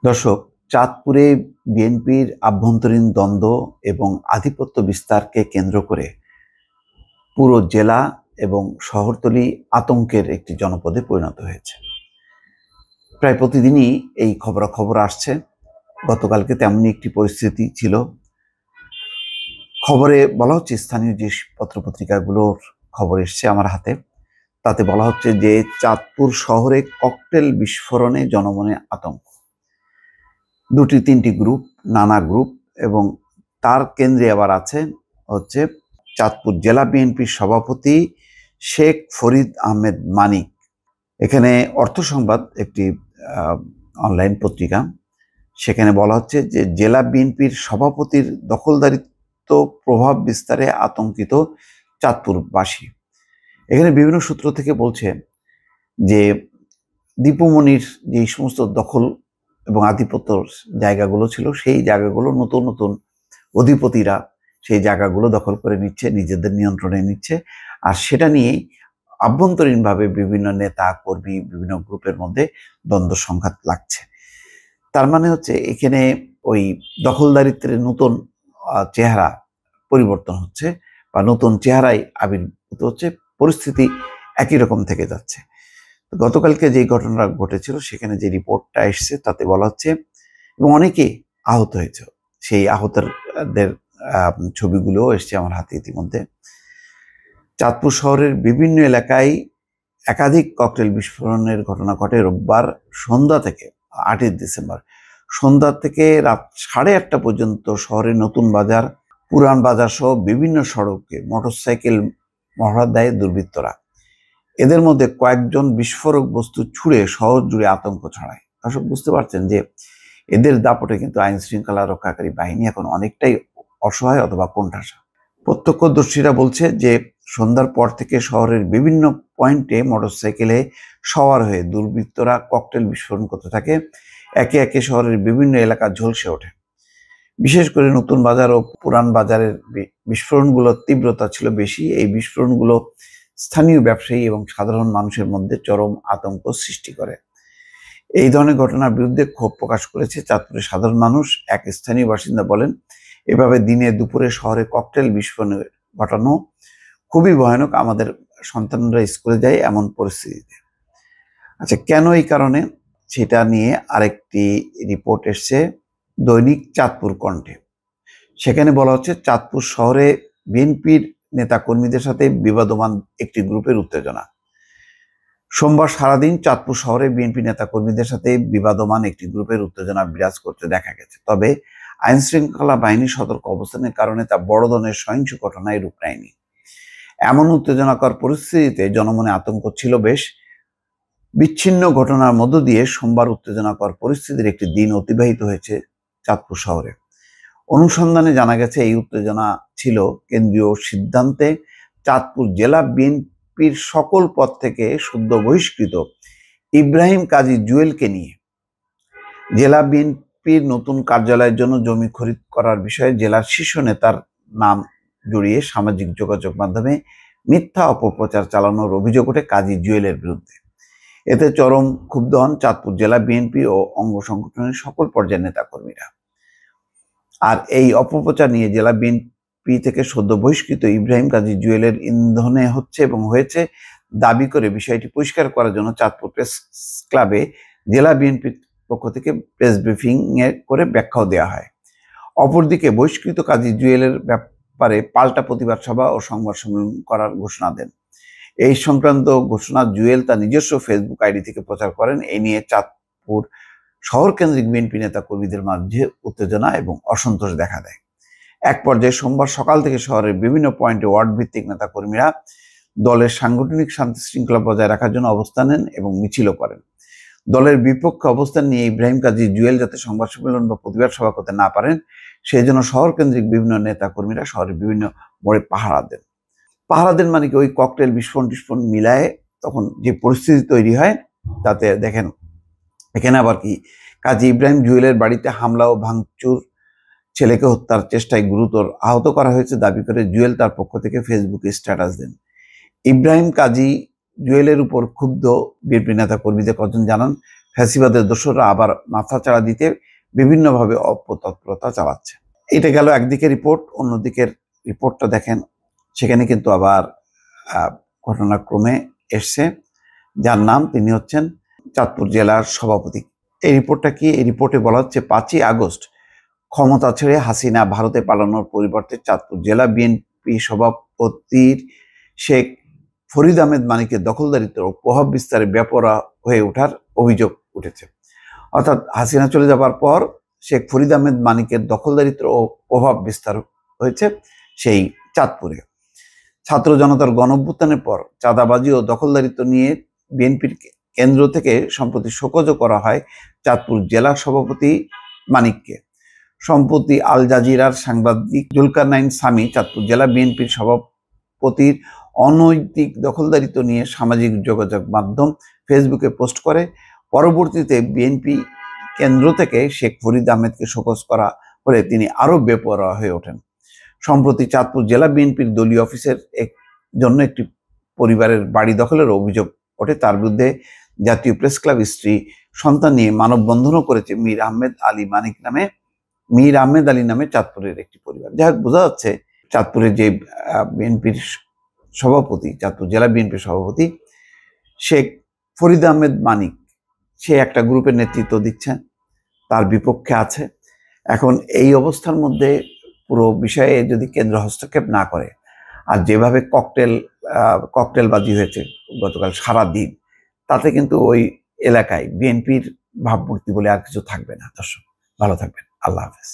দর্শক, চাঁদপুরে বিএনপির আভ্যন্তরীণ দ্বন্দ্ব এবং আধিপত্য বিস্তারকে কেন্দ্র করে পুরো জেলা এবং শহরতলি আতঙ্কের একটি জনপদে পরিণত হয়েছে। প্রায় প্রতিদিনই এই খবরাখবর আসছে। গতকালকে তেমনই একটি পরিস্থিতি ছিল। খবরে বলা হচ্ছে, স্থানীয় যে পত্রপত্রিকাগুলোর খবর এসছে আমার হাতে, তাতে বলা হচ্ছে যে চাঁদপুর শহরে ককটেল বিস্ফোরণে জনমনে আতঙ্ক। দুটি তিনটি গ্রুপ, নানা গ্রুপ, এবং তার কেন্দ্রে আবার আছে হচ্ছে চাঁদপুর জেলা বিএনপির সভাপতি শেখ ফরিদ আহমেদ মানিক। এখানে অর্থ সংবাদ একটি অনলাইন পত্রিকা, সেখানে বলা হচ্ছে যে জেলা বিএনপির সভাপতির দখলদারিত্ব প্রভাব বিস্তারে আতঙ্কিত চাঁদপুরবাসী। এখানে বিভিন্ন সূত্র থেকে বলছে যে দীপুমনির যে সমস্ত দখল এবং আধিপত্য জায়গাগুলো ছিল, সেই জায়গাগুলো নতুন নতুন অধিপতিরা সেই জায়গাগুলো দখল করে নিচ্ছে, নিজেদের নিয়ন্ত্রণে নিচ্ছে। আর সেটা নিয়েই আভ্যন্তরীণভাবে বিভিন্ন নেতা কর্মী, বিভিন্ন গ্রুপের মধ্যে দ্বন্দ্ব সংঘাত লাগছে। তার মানে হচ্ছে এখানে ওই দখলদারিত্বের নতুন চেহারা পরিবর্তন হচ্ছে, বা নতুন চেহারায় আবির্ভূত হচ্ছে, পরিস্থিতি একই রকম থেকে যাচ্ছে। গতকালকে যে ঘটনাটা ঘটেছিল, সেখানে যে রিপোর্টটা এসছে তাতে বলা হচ্ছে, এবং অনেকে আহত হয়েছে, সেই আহতদের ছবিগুলো এসছে আমার হাতে ইতিমধ্যে। চাঁদপুর শহরের বিভিন্ন এলাকায় একাধিক ককটেল বিস্ফোরণের ঘটনা ঘটে রোববার সন্ধ্যা থেকে, 8ই ডিসেম্বর সন্ধ্যা থেকে রাত 8:30 পর্যন্ত শহরের নতুন বাজার, পুরান বাজার সহ বিভিন্ন সড়কে মোটরসাইকেল মহড়া দেয় দুর্বৃত্তরা। এদের মধ্যে কয়েকজন বিস্ফোরক বস্তু ছুঁড়ে শহর জুড়ে আতঙ্ক ছড়ায়। দর্শক, বুঝতে পারছেন যে এদের দাপটে কিন্তু আইন শৃঙ্খলা রক্ষাকারী বাহিনী এখন অনেকটাই অসহায় অথবা কোণঠাসা। প্রত্যক্ষদর্শীরা বলছে যে সন্ধ্যার পর থেকে শহরের বিভিন্ন পয়েন্টে মোটরসাইকেলে সওয়ার হয়ে দুর্বৃত্তরা ককটেল বিস্ফোরণ করতে থাকে। একে একে শহরের বিভিন্ন এলাকা ঝলসে ওঠে। বিশেষ করে নতুন বাজার ও পুরান বাজারের বিস্ফোরণগুলোর তীব্রতা ছিল বেশি। এই বিস্ফোরণগুলো স্থানীয় ব্যবসায়ী এবং সাধারণ মানুষের মধ্যে চরম আতঙ্ক সৃষ্টি করে। এই ধরনের ঘটনার বিরুদ্ধে ক্ষোভ প্রকাশ করেছে চাঁদপুরের সাধারণ মানুষ। এক স্থানীয় বাসিন্দা বলেন, এভাবে দিনে দুপুরে শহরে ককটেল বিস্ফোরণ ঘটানো খুবই ভয়ানক, আমাদের সন্তানরা স্কুলে যায় এমন পরিস্থিতিতে। আচ্ছা, কেন এই কারণে, সেটা নিয়ে আরেকটি রিপোর্ট এসছে দৈনিক চাঁদপুর কণ্ঠে। সেখানে বলা হচ্ছে, চাঁদপুর শহরে বিএনপির নেতা কর্মীদের সাথে বিবাদমান একটি গ্রুপের উত্তেজনা। সোমবার সারাদিন চাঁদপুর শহরে বিএনপি নেতা কর্মীদের সাথে বিবাদমান একটি গ্রুপের উত্তেজনা বিরাজ করতে দেখা গেছে। তবে আইন শৃঙ্খলা বাহিনীর সতর্ক অবস্থানের কারণে তা বড় ধরনের সহিংস ঘটনায় রূপ নেয়নি। এমন উত্তেজনাকর পরিস্থিতিতে জনমনে আতঙ্ক ছিল বেশ। বিচ্ছিন্ন ঘটনার মধ্য দিয়ে সোমবার উত্তেজনাকর পরিস্থিতির একটি দিন অতিবাহিত হয়েছে চাঁদপুর শহরে। অনুসন্ধানে জানা গেছে, এই উত্তেজনা ছিল কেন্দ্রীয় সিদ্ধান্তে চাঁদপুর জেলা বিএনপির সকল পদ থেকে সদ্য বহিষ্কৃত ইব্রাহিম কাজী জুয়েলকে নিয়ে। জেলা বিএনপির নতুন কার্যালয়ের জন্য জমি খরিদ করার বিষয়ে জেলার শীর্ষ নেতার নাম জড়িয়ে সামাজিক যোগাযোগ মাধ্যমে মিথ্যা অপপ্রচার চালানোর অভিযোগ ওঠে কাজী জুয়েলের বিরুদ্ধে। এতে চরম ক্ষুব্ধ হন চাঁদপুর জেলা বিএনপি ও অঙ্গ সংগঠনের সকল পর্যায়ের নেতাকর্মীরা। আর এই অপপ্রচার নিয়ে জেলা বিএনপি থেকে সদ্য বহিষ্কৃত ইব্রাহিম কাজী জুয়েলের ইন্ধনে হচ্ছে এবং হয়েছে দাবি করে বিষয়টি পরিষ্কার করার জন্য চাঁদপুর প্রেস ক্লাবে জেলা বিএনপির পক্ষ থেকে প্রেস ব্রিফিং করে ব্যাখ্যাও দেওয়া হয়। অপরদিকে বহিষ্কৃত কাজী জুয়েলের ব্যাপারে পাল্টা প্রতিবাদ সভা ও সংবাদ সম্মেলন করার ঘোষণা দেন। এই সংক্রান্ত ঘোষণা জুয়েল তার নিজস্ব ফেসবুক আইডি থেকে প্রচার করেন। এই নিয়ে চাঁদপুর শহর কেন্দ্রিক বিএনপি নেতা কর্মীদের মাঝে উত্তেজনা এবং অসন্তোষ দেখা দেয়। এক পর্যায়ে সোমবার সকাল থেকে শহরের বিভিন্ন পয়েন্টে ওয়ার্ড ভিত্তিক নেতা কর্মীরা দলের সাংগঠনিক শান্তি শৃঙ্খলা বজায় রাখার জন্য অবস্থান নেন এবং মিছিলও করেন। দলের বিপক্ষে অবস্থান নিয়ে ইব্রাহিম কাজী জুয়েল যাতে সংবাদ সম্মেলন বা প্রতিবাদ সভা করতে না পারেন, সেই জন্য শহর কেন্দ্রিক বিভিন্ন নেতা কর্মীরা শহরের বিভিন্ন মোড়ে পাহারা দেন। মানে কি, ওই ককটেল বিস্ফোরণ মিলায় তখন যে পরিস্থিতি তৈরি হয়, তাতে দেখেন এখানে আবার কি, কাজী ইব্রাহিম জুয়েলের বাড়িতে হামলা ও ভাঙচুর, ছেলেকে হত্যার চেষ্টায় গুরুতর আহত করা হয়েছে দাবি করে জুয়েল তার পক্ষ থেকে ফেসবুকে স্ট্যাটাস দেন। ইব্রাহিম কাজী জুয়েলের উপর ক্ষুব্ধ বিএনপি নেতা কর্মীদের কজন জানান, ফ্যাসিবাদের দোসররা আবার মাথাচাড়া দিতে বিভিন্নভাবে অপতৎপরতা চালাচ্ছে। এটা গেল একদিকে রিপোর্ট। অন্যদিকের রিপোর্টটা দেখেন, সেখানে কিন্তু আবার ঘটনাক্রমে এসছে যার নাম, তিনি হচ্ছেন চাঁদপুর জেলার সভাপতি। এই রিপোর্টটা কি? এই রিপোর্টে বলা হচ্ছে 5ই আগস্ট ক্ষমতা ছেড়ে হাসিনা ভারতে পালানোর পরিবর্তে চাঁদপুর জেলা বিএনপি সভাপতির শেখ ফরিদ আহমেদ মানিকের দখলদারিত্ব ও প্রভাব বিস্তারে বেপরোয়া হয়ে ওঠার অভিযোগ উঠেছে। অর্থাৎ হাসিনা চলে যাবার পর শেখ ফরিদ আহমেদ মানিকের দখলদারিত্ব ও প্রভাব বিস্তার হয়েছে সেই চাঁদপুরে। ছাত্র জনতার গণঅভ্যুত্থানের পর চাঁদাবাজি ও দখলদারিত্ব নিয়ে বিএনপির কেন্দ্র থেকে সম্প্রতি শোকজও করা হয় চাঁদপুর জেলা সভাপতি মানিককে। সম্প্রতি আল জাজিরার সাংবাদিক জুলকারনাইন সামি চাঁদপুর জেলা বিএনপির সভাপতির অনৈতিক দখলদারিত্ব নিয়ে সামাজিক যোগাযোগ মাধ্যম ফেসবুকে পোস্ট করে। পরবর্তীতে বিএনপি কেন্দ্র থেকে শেখ ফরিদ আহমেদকে শোকজ করা হলে তিনি আরো বেপরোয়া হয়ে ওঠেন। সম্প্রতি চাঁদপুর জেলা বিএনপির দলীয় অফিসের জন্য একটি পরিবারের বাড়ি দখলের অভিযোগ ওঠে। তার বিরুদ্ধে জাতীয় প্রেস ক্লাব স্ত্রী সন্তান নিয়ে মানববন্ধনও করেছে মীর আহমেদ আলী নামে চাঁদপুরের একটি পরিবার। যাই হোক, বোঝা যাচ্ছে চাঁদপুরের যে বিএনপির সভাপতি, চাঁদপুর জেলা বিএনপির সভাপতি শেখ ফরিদ আহমেদ মানিক, সে একটা গ্রুপের নেতৃত্ব দিচ্ছেন, তার বিপক্ষে আছে। এখন এই অবস্থার মধ্যে পুরো বিষয়ে যদি কেন্দ্র হস্তক্ষেপ না করে, আর যেভাবে ককটেলবাজি হয়েছে গতকাল সারা দিন, তাতে কিন্তু ওই এলাকায় বিএনপির ভাবমূর্তি বলে আর কিছু থাকবে না। দর্শক, ভালো থাকবেন। আল্লাহ হাফেজ।